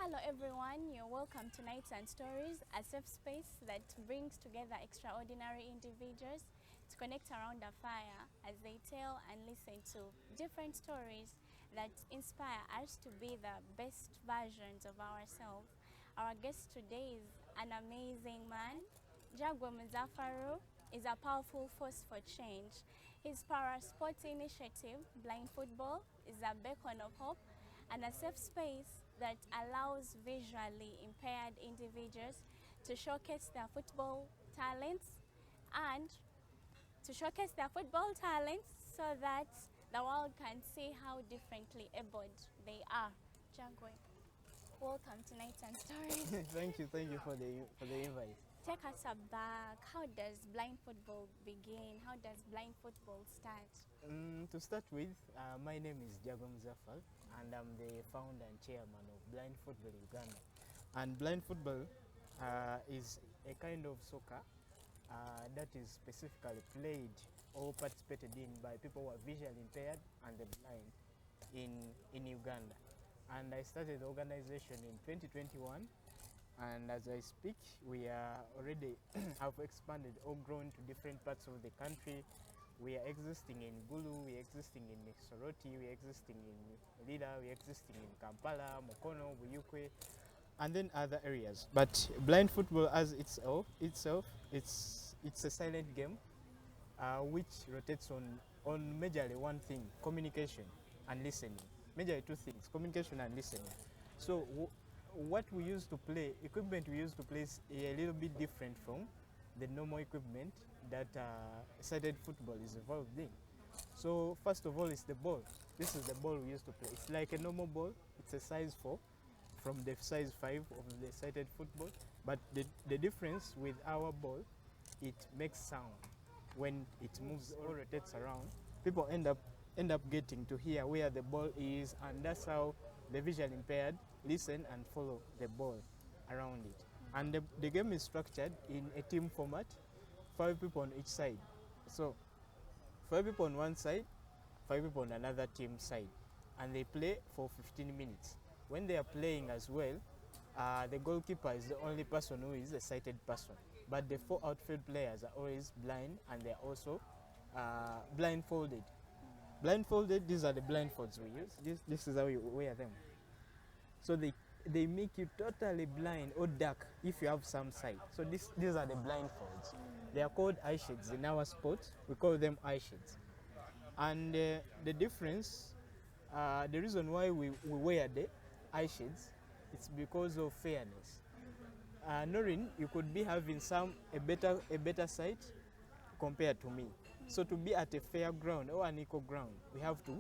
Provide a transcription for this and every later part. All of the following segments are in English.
Hello everyone, you're welcome to Nights and Stories, a safe space that brings together extraordinary individuals to connect around a fire as they tell and listen to different stories that inspire us to be the best versions of ourselves. Our guest today is an amazing man. Jagwa Muzafaru is a powerful force for change. His para sports initiative, Blind Football, is a beacon of hope and a safe space that allows visually impaired individuals to showcase their football talents so that the world can see how differently abled they are. Jagwe, welcome to Nights and Stories. Thank you for the invite. Take us back. How does blind football begin? How does blind football start? To start with, my name is Jagwa Muzafaru, and I'm the founder and chairman of Blind Football Uganda. And blind football is a kind of soccer that is specifically played or participated in by people who are visually impaired and the blind in Uganda. And I started the organization in 2021. And as I speak, we are already have expanded or grown to different parts of the country. We are existing in Gulu, we are existing in Soroti, we are existing in Lida, we are existing in Kampala, Mukono, Buyukwe, and then other areas. But blind football as itself it's a silent game which rotates on majorly one thing: communication and listening. Majorly two things: communication and listening. So what we used to play, equipment we used to play is a little bit different from the normal equipment that sighted football is involved in. So first of all, it's the ball. This is the ball we used to play. It's like a normal ball. It's a size 4 from the size 5 of the sighted football. But the difference with our ball, it makes sound when it moves or rotates around. People end up getting to hear where the ball is, and that's how the visually impaired listen and follow the ball around it. And the game is structured in a team format, 5 people on each side. So 5 people on one side, 5 people on another team side, and they play for 15 minutes. When they are playing as well, the goalkeeper is the only person who is a sighted person, but the 4 outfield players are always blind, and they are also blindfolded. Blindfolded, these are the blindfolds we use. This is how you wear them. So they make you totally blind or dark if you have some sight. So these are the blindfolds. They are called eye shades in our sport. We call them eye shades. And the difference, the reason why we wear the eye shades, it's because of fairness. Noreen, you could be having a better sight compared to me. So to be at a fair ground or an equal ground, we have to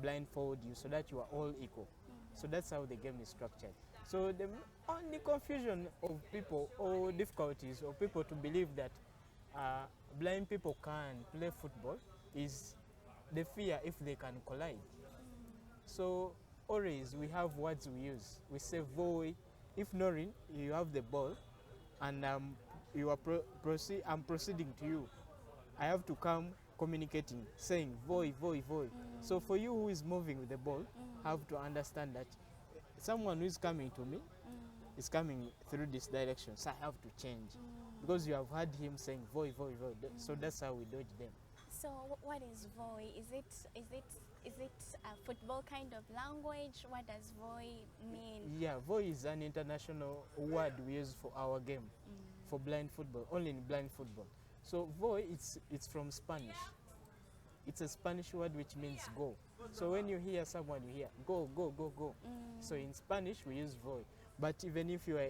blindfold you so that you are all equal. So that's how the game is structured. So the only confusion of people or difficulties of people to believe that blind people can play football is the fear if they can collide. So always we have words we use. We say voy. If Noreen, you have the ball and you are I'm proceeding to you, I have to come communicating, saying voy, voy, voy. So for you who is moving with the ball, have to understand that someone who is coming to me is coming through this direction, so I have to change because you have heard him saying voy, voy, voy. So that's how we dodge them. So what is voy? Is it a football kind of language? What does voy mean? Yeah, voy is an international word we use for our game, for blind football, only in blind football. So voy, it's from Spanish. It's a Spanish word which means go. So when you hear someone, you hear go, go, go, go. So in Spanish we use voy. But even if you are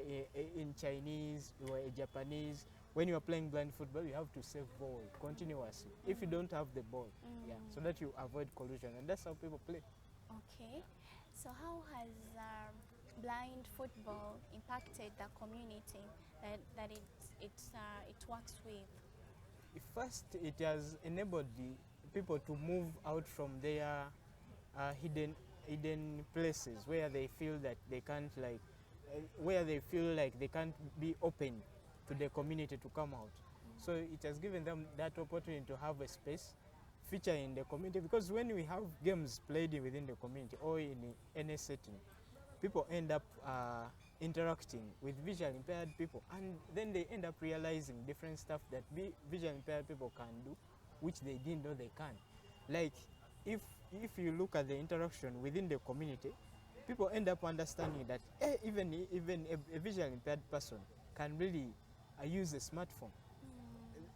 in Chinese, you are a Japanese, when you are playing blind football, you have to say voy continuously if you don't have the ball. Yeah, so that you avoid collision, and that's how people play. Okay. So how has blind football impacted the community that it works with? First, it has enabled the people to move out from their hidden places where they feel that they can't where they feel like they can't be open to the community to come out. So it has given them that opportunity to have a space, feature in the community, because when we have games played within the community or in any setting, people end up interacting with visually impaired people, and then they end up realizing different stuff that visually impaired people can do, which they didn't know they can. Like if you look at the interaction within the community, people end up understanding that even a visually impaired person can really use a smartphone,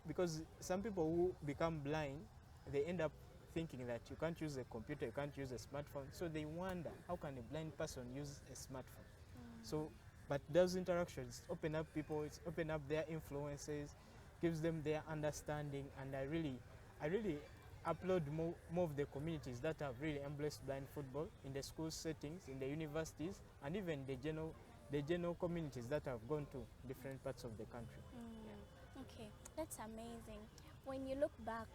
because some people who become blind, they end up thinking that you can't use a computer, you can't use a smartphone, so they wonder how can a blind person use a smartphone. So but those interactions open up people, it's open up their influences, gives them their understanding, and I really applaud more of the communities that have really embraced blind football in the school settings, in the universities, and even the general communities that have gone to different parts of the country. Okay, that's amazing. When you look back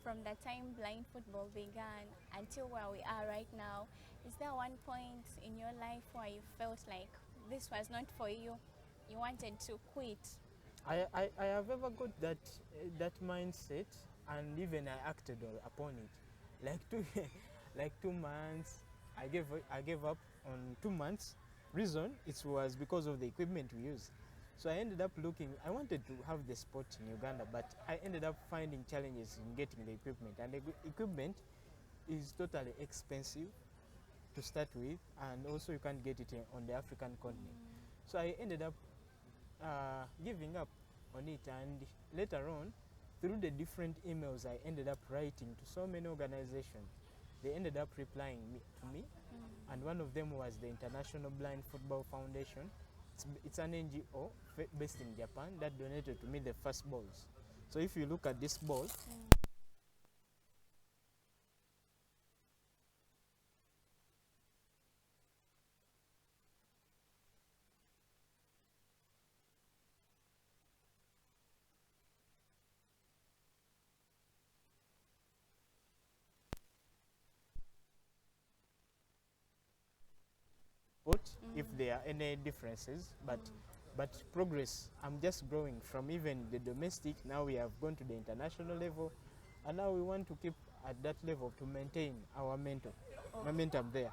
from the time blind football began until where we are right now, is there one point in your life where you felt like this was not for you? You wanted to quit? I have ever got that mindset, and even I acted upon it. Like like 2 months, I gave up on 2 months. Reason it was because of the equipment we use. So I ended up looking. I wanted to have the sport in Uganda, but I ended up finding challenges in getting the equipment, and the equipment is totally expensive to start with, and also you can't get it on the African continent. So I ended up giving up on it, and later on, through the different emails I ended up writing to so many organizations, they ended up replying to me, and one of them was the International Blind Football Foundation. It's an NGO based in Japan that donated to me the first balls. So if you look at this ball, if there are any differences, but progress, I'm just growing from even the domestic, now we have gone to the international level, and now we want to keep at that level to maintain our momentum there.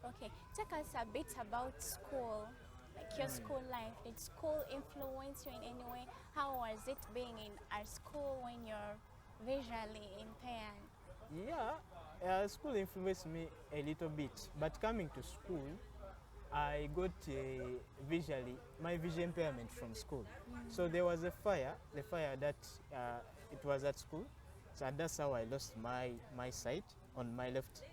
Okay, take us a bit about school, like your school life. Did school influence you in any way? How was it being in our school when you're visually impaired? Yeah, school influenced me a little bit, but coming to school, I got my vision impairment from school. So there was the fire that it was at school. So that's how I lost my sight on my left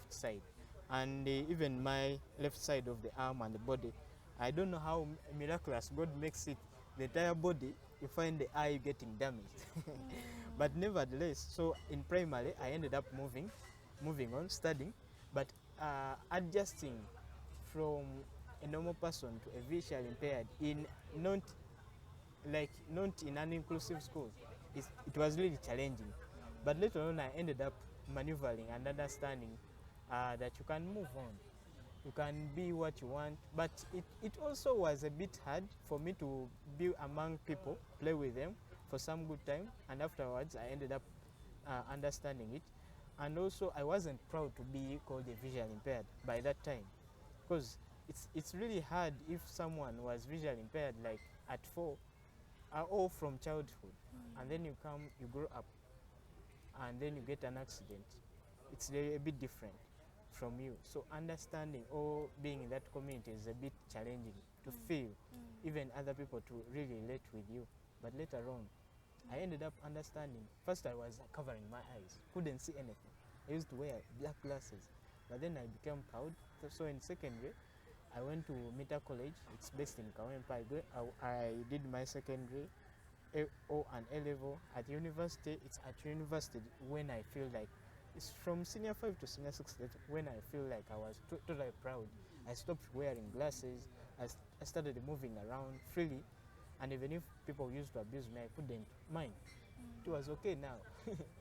side, and even my left side of the arm and the body. I don't know how miraculous God makes it. The entire body, you find the eye getting damaged. But nevertheless, so in primary, I ended up moving on, studying, but adjusting from a normal person to a visually impaired in not in an inclusive school, it was really challenging. But later on, I ended up maneuvering and understanding that you can move on, you can be what you want. But it also was a bit hard for me to be among people, play with them for some good time, and afterwards I ended up understanding it. And also I wasn't proud to be called a visually impaired by that time, because it's really hard if someone was visually impaired like at 4 or from childhood, and then you grow up, and then you get an accident. It's a bit different from you. So understanding or being in that community is a bit challenging to feel, even other people to really relate with you. But later on, I ended up understanding. First, I was covering my eyes, couldn't see anything. I used to wear black glasses, but then I became proud. So in secondary, I went to Mita College. It's based in Kawempa. I did my secondary, O and A level. At university, it's at university when I feel like, it's from senior 5 to senior 6, when I feel like I was totally proud. I stopped wearing glasses. I started moving around freely, and even if people used to abuse me, I couldn't mind. It was okay now.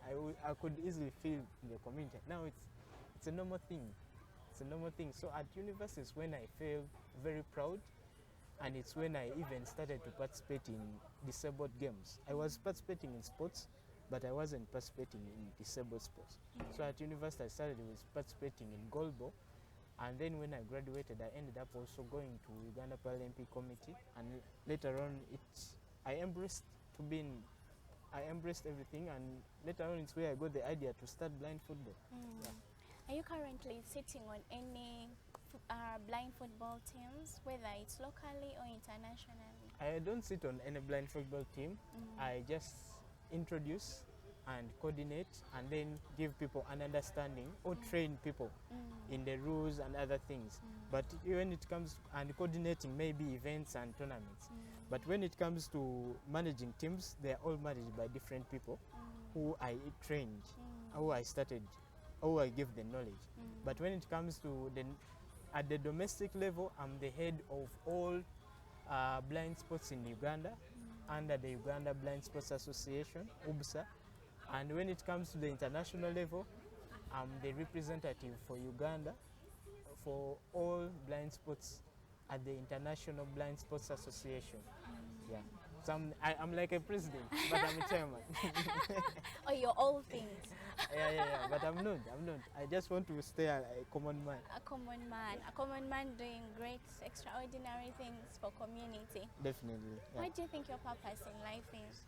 I could easily feel in the community. Now it's a normal thing. It's a normal thing. So at university is when I feel very proud, and it's when I even started to participate in disabled games. I was participating in sports, but I wasn't participating in disabled sports. So at university I started with participating in goalball, And then when I graduated, I ended up also going to Uganda Paralympic Committee, and later on, I embraced everything, and later on, it's where I got the idea to start blind football. Yeah. Are you currently sitting on any blind football teams, whether it's locally or internationally? I don't sit on any blind football team. I just introduce and coordinate, and then give people an understanding or train people in the rules and other things. But when it comes and coordinating maybe events and tournaments, but when it comes to managing teams, they are all managed by different people who I trained, who I started, who I give the knowledge. But when it comes to at the domestic level, I'm the head of all blind sports in Uganda under the Uganda Blind Sports Association, UBSA. And when it comes to the international level, I'm the representative for Uganda for all blind sports at the International Blind Sports Association. Yeah. So I'm like a president, but I'm a chairman. Oh, you're all things. Yeah. But I'm not. I just want to stay a common man. A common man doing great, extraordinary things for community. Definitely. Yeah. What do you think your purpose in life is?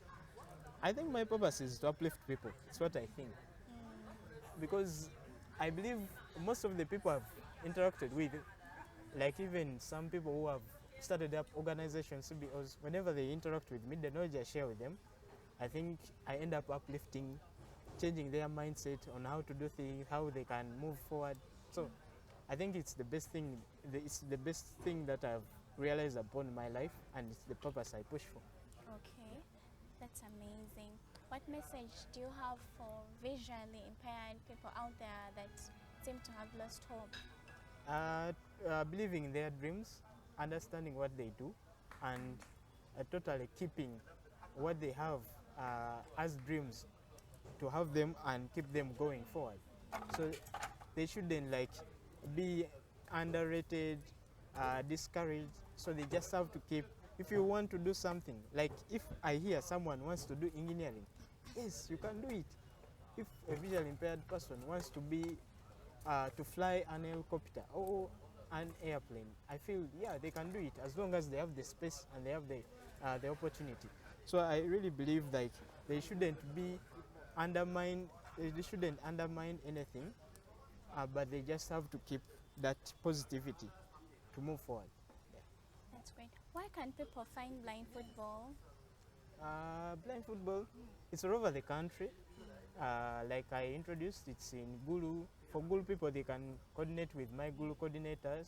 I think my purpose is to uplift people. It's what I think. Because I believe most of the people I've interacted with, like even some people who have started up organizations, CBOs, whenever they interact with me, the knowledge I share with them, I think I end up uplifting, changing their mindset on how to do things, how they can move forward. So I think it's the best thing. It's the best thing that I've realized upon my life, and it's the purpose I push for. Okay, that's amazing. What message do you have for visually impaired people out there that seem to have lost hope? Believing in their dreams, understanding what they do, and totally keeping what they have as dreams, to have them and keep them going forward. So they shouldn't like be underrated, discouraged. So they just have to keep. If you want to do something, like if I hear someone wants to do engineering, yes, you can do it. If a visually impaired person wants to be to fly an helicopter or an airplane, I feel they can do it as long as they have the space and they have the opportunity. So I really believe like they shouldn't be undermined. They shouldn't undermine anything, but they just have to keep that positivity to move forward. That's great. Where can people find blind football? Blind football, it's all over the country. Like I introduced, it's in Gulu. For Gulu people, they can coordinate with my Gulu coordinators.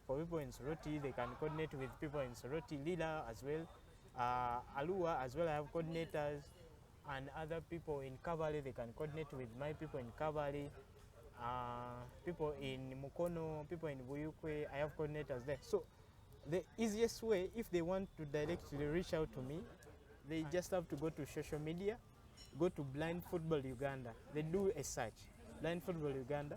For people in Soroti, they can coordinate with people in Soroti, Lila as well. Alua as well, I have coordinators. And other people in Kabale, they can coordinate with my people in Kabale. People in Mukono, people in Buyukwe, I have coordinators there. So the easiest way, if they want to directly reach out to me, they just have to go to social media, go to Blind Football Uganda. They do a search, Blind Football Uganda,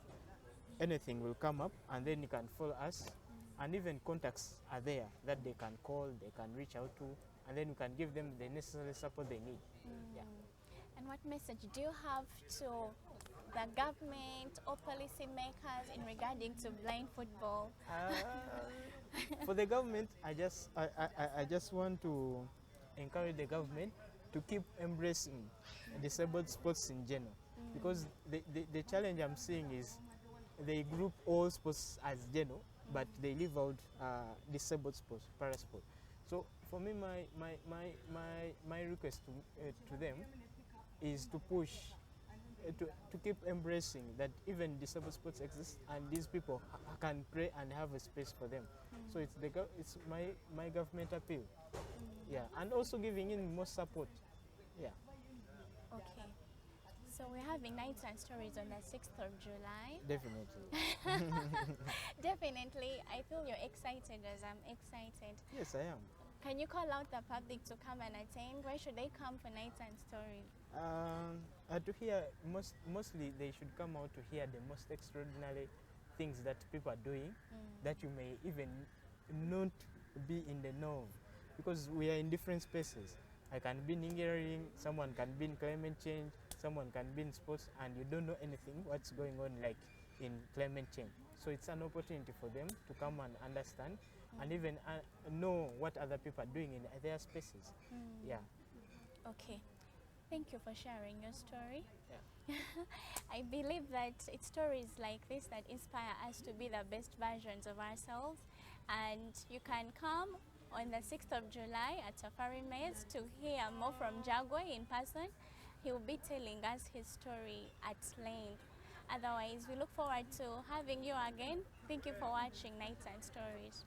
anything will come up, and then you can follow us. And even contacts are there that they can call, they can reach out to, and then we can give them the necessary support they need. Yeah. And what message do you have to the government or policy makers in regarding to blind football? For the government, I just want to encourage the government to keep embracing disabled sports in general, because the challenge I'm seeing is they group all sports as general, but they leave out disabled sports, parasport. So for me, my request to them is to push, to keep embracing that even disabled sports exist, and these people can play and have a space for them. So it's my government appeal. Yeah, and also giving in more support. Yeah. Okay. So we're having Nights and Stories on the 6th of July. Definitely. Definitely. I feel you're excited as I'm excited. Yes, I am. Can you call out the public to come and attend? Where should they come for Nights and Stories? To hear, mostly they should come out to hear the most extraordinary things that people are doing that you may even not be in the know of, because we are in different spaces. I can be in engineering, someone can be in climate change, someone can be in sports, and you don't know anything what's going on like in climate change. So it's an opportunity for them to come and understand and even know what other people are doing in their spaces. Yeah. Okay. Thank you for sharing your story. Yeah. I believe that it's stories like this that inspire us to be the best versions of ourselves. And you can come on the 6th of July at Safari Maze to hear more from Jagwe in person. He will be telling us his story at length. Otherwise, we look forward to having you again. Thank you for watching Nights and Stories.